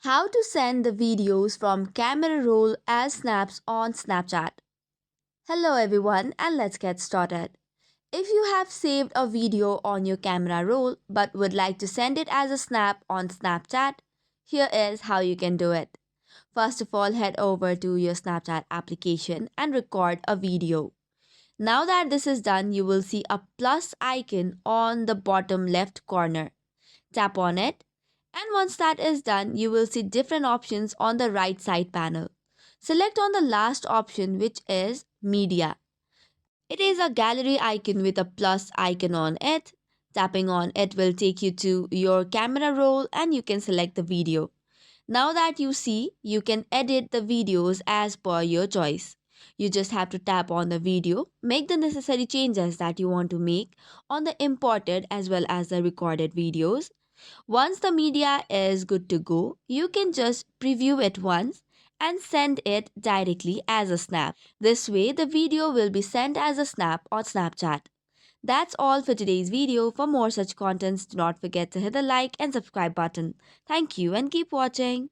How to send the videos from camera roll as snaps on Snapchat. Hello everyone and let's get started. If you have saved a video on your camera roll but would like to send it as a snap on Snapchat, here is how you can do it. First of all, head over to your Snapchat application and record a video. Now that this is done, you will see a plus icon on the bottom left corner. Tap on it, and once that is done, you will see different options on the right side panel. Select on the last option, which is Media. It is a gallery icon with a plus icon on it. Tapping on it will take you to your camera roll and you can select the video. Now that you see, you can edit the videos as per your choice. You just have to tap on the video, make the necessary changes that you want to make on the imported as well as the recorded videos. Once the media is good to go, you can just preview it once and send it directly as a snap. This way, the video will be sent as a snap on Snapchat. That's all for today's video. For more such contents, do not forget to hit the like and subscribe button. Thank you and keep watching.